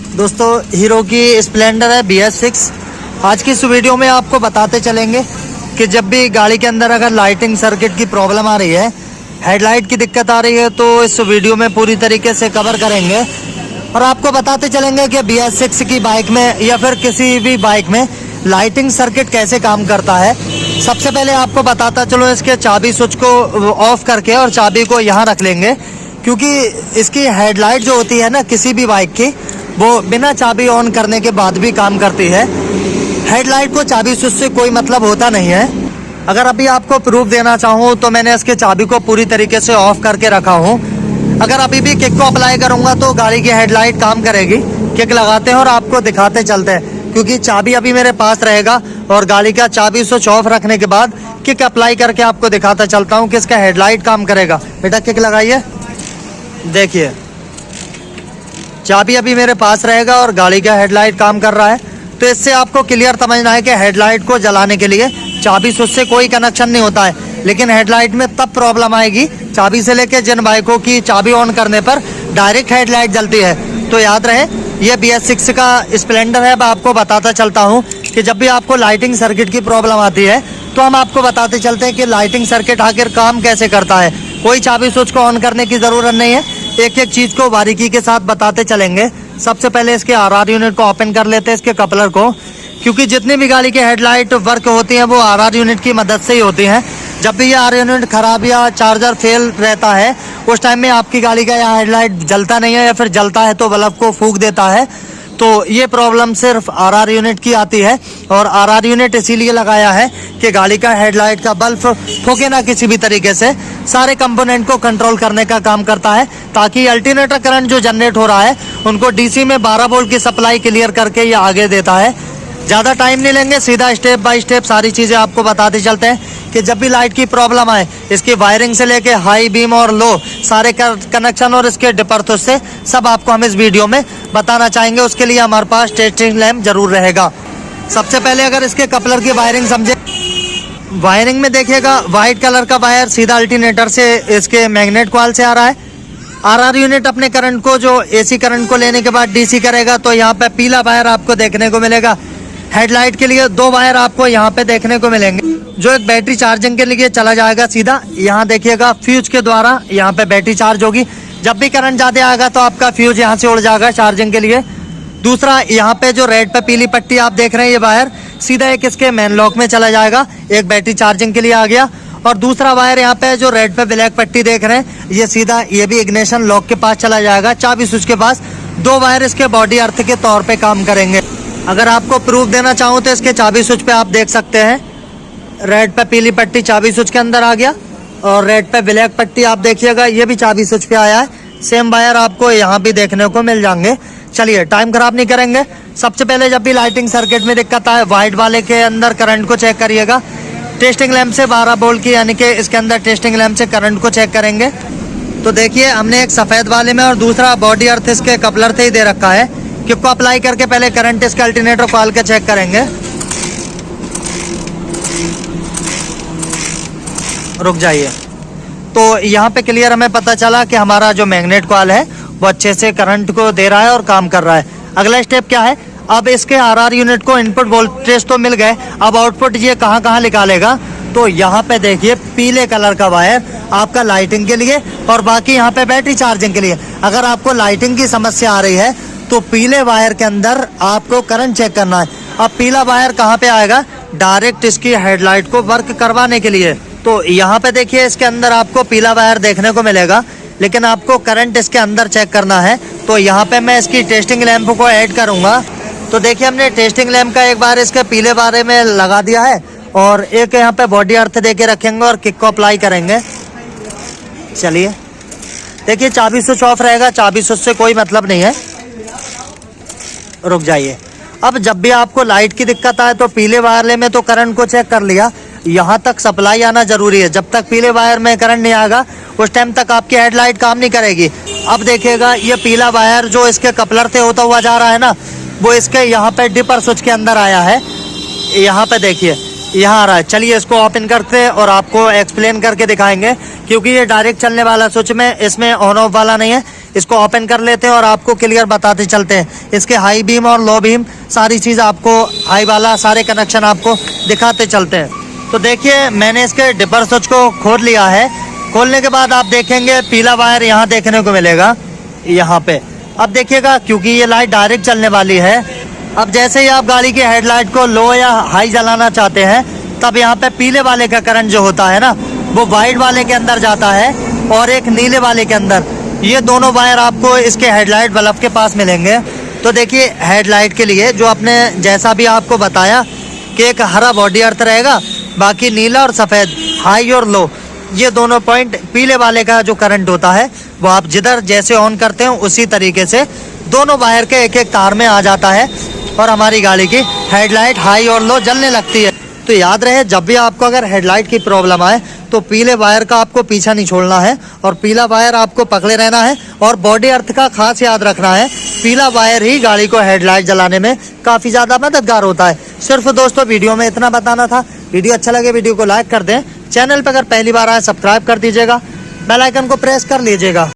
दोस्तों हीरो की स्प्लेंडर है BS6। आज की इस वीडियो में आपको बताते चलेंगे कि जब भी गाड़ी के अंदर अगर लाइटिंग सर्किट की प्रॉब्लम आ रही है, हेडलाइट की दिक्कत आ रही है, तो इस वीडियो में पूरी तरीके से कवर करेंगे और आपको बताते चलेंगे कि BS6 की बाइक में या फिर किसी भी बाइक में लाइटिंग सर्किट कैसे काम करता है। सबसे पहले आपको बताता चलो, इसके चाबी स्विच को ऑफ करके और चाबी को यहाँ रख लेंगे, क्योंकि इसकी हेडलाइट जो होती है ना किसी भी बाइक की, वो बिना चाबी ऑन करने के बाद भी काम करती है। हेडलाइट को चाबी स्विच से कोई मतलब होता नहीं है। अगर अभी आपको प्रूफ देना चाहूँ तो मैंने इसके चाबी को पूरी तरीके से ऑफ करके रखा हूँ। अगर अभी भी किक को अप्लाई करूँगा तो गाड़ी की हेडलाइट काम करेगी। किक लगाते हैं और आपको दिखाते चलते हैं, क्योंकि चाबी अभी मेरे पास रहेगा और गाड़ी का चाबी स्विच ऑफ रखने के बाद किक अप्लाई करके आपको दिखाता चलता हूँ कि इसका हेडलाइट काम करेगा। बेटा किक लगाइए, देखिए चाबी अभी मेरे पास रहेगा और गाड़ी का हेडलाइट काम कर रहा है। तो इससे आपको क्लियर समझना है कि हेडलाइट को जलाने के लिए चाबी स्विच से कोई कनेक्शन नहीं होता है, लेकिन हेडलाइट में तब प्रॉब्लम आएगी चाबी से लेके जिन बाइकों की चाबी ऑन करने पर डायरेक्ट हेडलाइट जलती है। तो याद रहे, ये BS6 का स्प्लेंडर है। मैं आपको बताता चलता हूँ कि जब भी आपको लाइटिंग सर्किट की प्रॉब्लम आती है तो हम आपको बताते चलते हैं कि लाइटिंग सर्किट आखिर काम कैसे करता है। कोई चाबी स्विच को ऑन करने की ज़रूरत नहीं है, एक एक चीज़ को बारीकी के साथ बताते चलेंगे। सबसे पहले इसके RR यूनिट को ओपन कर लेते हैं, इसके कपलर को, क्योंकि जितनी भी गाड़ी की हेडलाइट वर्क होती हैं वो RR यूनिट की मदद से ही होती हैं। जब भी ये RR यूनिट खराब या चार्जर फेल रहता है, उस टाइम में आपकी गाड़ी का यह हेडलाइट जलता नहीं है, या फिर जलता है तो बल्ब को फूंक देता है। तो ये प्रॉब्लम सिर्फ RR यूनिट की आती है, और RR यूनिट इसीलिए लगाया है कि गाड़ी का हेडलाइट का बल्ब फूके ना किसी भी तरीके से। सारे कंपोनेंट को कंट्रोल करने का काम करता है, ताकि अल्टरनेटर करंट जो जनरेट हो रहा है उनको DC में 12 वोल्ट की सप्लाई क्लियर करके ये आगे देता है। ज़्यादा टाइम नहीं लेंगे, सीधा स्टेप बाय स्टेप सारी चीज़ें आपको बताते चलते हैं कि जब भी लाइट की प्रॉब्लम आए, इसकी वायरिंग से लेके हाई बीम और लो सारे कनेक्शन और इसके डिपर से सब आपको हम इस वीडियो में बताना चाहेंगे। उसके लिए हमारे पास टेस्टिंग लैंप जरूर रहेगा। सबसे पहले अगर इसके कपलर की वायरिंग समझे, वायरिंग में देखिएगा वाइट कलर का वायर सीधा अल्टरनेटर से इसके मैग्नेट कॉइल से आ रहा है। RR यूनिट अपने करंट को जो AC करंट को लेने के बाद DC करेगा, तो यहाँ पे पीला वायर आपको देखने को मिलेगा। हेडलाइट के लिए 2 वायर आपको यहाँ पे देखने को मिलेंगे, जो एक बैटरी चार्जिंग के लिए चला जाएगा सीधा। यहाँ देखिएगा फ्यूज के द्वारा यहाँ पे बैटरी चार्ज होगी। जब भी करंट ज़्यादा आएगा तो आपका फ्यूज यहाँ से उड़ जाएगा चार्जिंग के लिए। दूसरा, यहाँ पे जो रेड पे पीली पट्टी आप देख रहे हैं, ये वायर सीधा एक इसके मेन लॉक में चला जाएगा, एक बैटरी चार्जिंग के लिए आ गया। और दूसरा वायर यहाँ पे जो रेड पे ब्लैक पट्टी देख रहे हैं, ये सीधा ये भी इग्निशन लॉक के पास चला जाएगा, चाबी स्विच के पास। 2 वायर इसके बॉडी अर्थ के तौर पे काम करेंगे। अगर आपको प्रूफ देना चाहूँ तो इसके चाबी स्विच पे आप देख सकते हैं, रेड पे पीली पट्टी चाबी स्विच के अंदर आ गया, और रेड पे ब्लैक पट्टी आप देखिएगा ये भी चाबी स्विच पे आया है। सेम वायर आपको यहाँ भी देखने को मिल जाएंगे। चलिए टाइम खराब नहीं करेंगे। सबसे पहले जब भी लाइटिंग सर्किट में दिक्कत आए, वाइट वाले के अंदर करंट को चेक करिएगा। टेस्टिंग लैंप से 12 वोल्ट की, यानी कि इसके अंदर टेस्टिंग लैंप से करंट को चेक करेंगे। तो देखिए हमने एक सफ़ेद वाले में और दूसरा बॉडी अर्थ इसके कपलर से ही दे रखा है। किक को अप्लाई करके पहले करंट इसके अल्टरनेटर कॉइल के चेक करेंगे। रुक जाइए। तो यहाँ पे क्लियर हमें पता चला कि हमारा जो मैग्नेट कॉइल है वो अच्छे से करंट को दे रहा है और काम कर रहा है। अगला स्टेप क्या है, अब इसके RR यूनिट को इनपुट वोल्टेज तो मिल गए, अब आउटपुट ये कहाँ कहाँ निकालेगा। तो यहाँ पे देखिए पीले कलर का वायर आपका लाइटिंग के लिए, और बाकी यहाँ पे बैटरी चार्जिंग के लिए। अगर आपको लाइटिंग की समस्या आ रही है तो पीले वायर के अंदर आपको करंट चेक करना है। अब पीला वायर कहाँ पे आएगा, डायरेक्ट इसकी हेडलाइट को वर्क करवाने के लिए। तो यहाँ पे देखिए इसके अंदर आपको पीला वायर देखने को मिलेगा, लेकिन आपको करंट इसके अंदर चेक करना है। तो यहाँ पे मैं इसकी टेस्टिंग लैंप को ऐड करूँगा। तो देखिए हमने टेस्टिंग लैंप का एक बार इसके पीले बारे में लगा दिया है, और एक यहाँ पे बॉडी अर्थ दे के रखेंगे और किक को अप्लाई करेंगे। चलिए देखिए चाबी स्विच ऑफ रहेगा, चाबी स्विच से कोई मतलब नहीं है। रुक जाइए। अब जब भी आपको लाइट की दिक्कत आए तो पीले वायर में तो करंट को चेक कर लिया, यहाँ तक सप्लाई आना जरूरी है। जब तक पीले वायर में करंट नहीं आएगा उस टाइम तक आपकी हेडलाइट काम नहीं करेगी। अब देखिएगा ये पीला वायर जो इसके कपलर से होता हुआ जा रहा है ना, वो इसके यहाँ पे डिपर स्विच के अंदर आया है। यहाँ पे देखिए यहाँ आ रहा है। चलिए इसको ओपन करते हैं और आपको एक्सप्लेन करके दिखाएंगे, क्योंकि ये डायरेक्ट चलने वाला स्विच में, इसमें ऑन ऑफ वाला नहीं है। इसको ओपन कर लेते हैं और आपको क्लियर बताते चलते हैं। इसके हाई बीम और लो बीम सारी चीज़ आपको, हाई वाला सारे कनेक्शन आपको दिखाते चलते हैं। तो देखिए मैंने इसके डिपर स्विच को खोल लिया है। खोलने के बाद आप देखेंगे पीला वायर यहाँ देखने को मिलेगा, यहाँ पे। अब देखिएगा क्योंकि ये लाइट डायरेक्ट चलने वाली है, अब जैसे ही आप गाड़ी की हेडलाइट को लो या हाई जलाना चाहते हैं तब यहाँ पे पीले वाले का करंट जो होता है ना, वो वाइट वाले के अंदर जाता है और एक नीले वाले के अंदर। ये दोनों वायर आपको इसके हेडलाइट बल्ब के पास मिलेंगे। तो देखिए हेडलाइट के लिए जो आपने जैसा भी आपको बताया कि एक हरा बॉडी अर्थ रहेगा, बाकी नीला और सफ़ेद, हाई और लो, ये दोनों पॉइंट पीले वाले का जो करंट होता है वो आप जिधर जैसे ऑन करते हो उसी तरीके से दोनों वायर के एक एक तार में आ जाता है और हमारी गाड़ी की हेडलाइट हाई और लो जलने लगती है। तो याद रहे, जब भी आपको अगर हेडलाइट की प्रॉब्लम आए तो पीले वायर का आपको पीछा नहीं छोड़ना है और पीला वायर आपको पकड़े रहना है। और बॉडी अर्थ का खास याद रखना है, पीला वायर ही गाड़ी को हेडलाइट जलाने में काफ़ी ज़्यादा मददगार होता है। सिर्फ दोस्तों वीडियो में इतना बताना था। वीडियो अच्छा लगे वीडियो को लाइक कर दें, चैनल पर अगर पहली बार आए सब्सक्राइब कर दीजिएगा, बेल आइकन को प्रेस कर लीजिएगा।